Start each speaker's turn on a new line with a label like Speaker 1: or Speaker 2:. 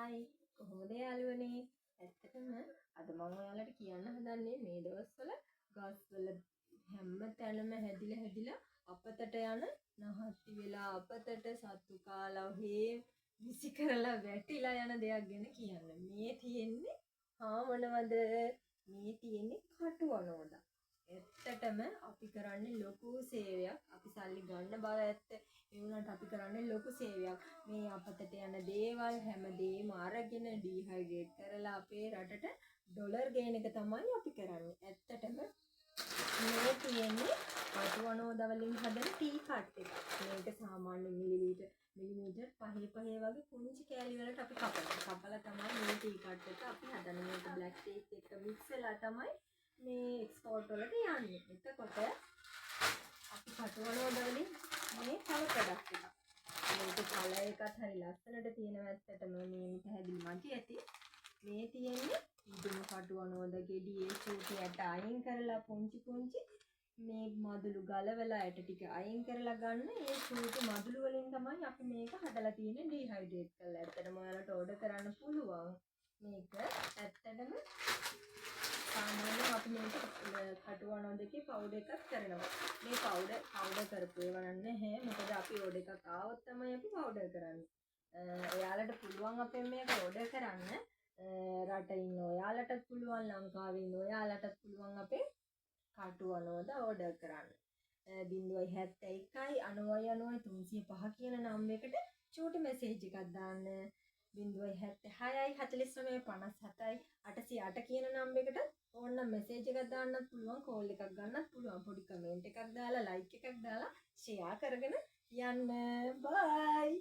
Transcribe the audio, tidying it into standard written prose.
Speaker 1: Hi කොහොමද යාළුවනේ? ඇත්තටම අද මම ඔයාලට කියන්න හදන්නේ මේ දවස්වල ගස්වල හැම තැනම හැදිලා අපතට යන නහත්ති වෙලා අපතට සත්තු කාලා ඔහේ විසි කරලා වැටිලා යන දෙයක් ගැන කියන්න. මේ තියෙන්නේ මොනවද? මේ තියෙන්නේ කටුවනෝදා. ඇත්තටම අපි කරන්නේ ලොකු සේවයක්. අපි සල්ලි ගන්න බව ඇත්ත. ඒ වුණාට අපි කරන්නේ ලොකු සේවයක්. මේ අපතට යන දේවල් හැමදේම අරගෙන ඩිහයිඩ්‍රේට් කරලා අපේ රටට ඩොලර් ගේන එක තමයි අපි කරන්නේ. ඇත්තටම මේ තියෙන්නේ කටුවනෝදා වලින් හදන ටී කට් එක. මේක සාමාන්‍ය මිලිමීටර් 5 වගේ පුංචි කෑලි වලට අපි කපලා තමයි මේ ටී කට් එක අපි හදන්නේ. මේක බ්ලැක් ටීත් එක්ක මික්ස් වෙලා තමයි මේ එක්ස්පෝර්ට් වලට යන්නේ. එතකොට අපි කටුවනෝදා වලින් මේ තව ප්‍රොඩක්ට් එකක්. මේක කලර් එකත් හරි ලස්සනට තියෙනවා. ඇත්තටම මේ පැහැදිලි මදි ඇති. මේ තියෙන්නේ ඉදුණු කටුවනෝදා ගෙඩියේ චූටි ඇට අයින් කරලා පුංචි මේ මදුළු ගලවලා ඇට ටික අයින් කරලා ගන්න. ඒ චූටි මදුළු වලින් තමයි අපි මේක හදලා තියෙන්නේ ඩිහයිඩ්‍රේට් කරලා. ඇත්තටම ඔයාලට ඕඩර් කරන්න පුළුවන්. මේක ඇත්තටම සාමාන්‍යයෙන් අපි මේක කටුවනෝදකේ පවුඩර් එකක් කරනවා. මේ පවුඩර් කරපු ඒවා නැහැ. මොකද අපි ඕඩර් එකක් ආවොත් තමයි අපි පවුඩර් කරන්නේ. ඔයාලට පුළුවන් අපෙන් මේක ඕඩර් කරන්න. රට ඉන්න ඔයාලටත් පුළුවන්, ලංකාවේ ඉන්න ඔයාලටත් පුළුවන් අපේ කටුවනෝදා ඕඩර් කරන්න. 071 90 305 කියන නම්බරයකට චූටි මෙසේජ් එකක් දාන්න. 076 49 57 808 කියන නම්බරයකට ඕන්න මෙසේජ් එකක් දාන්නත් පුළුවන්, කෝල් එකක් ගන්නත් පුළුවන්. පොඩි කමෙන්ට් එකක් දාලා, ලයික් එකක් දාලා ෂෙයා කරගෙන යන්න. බයි.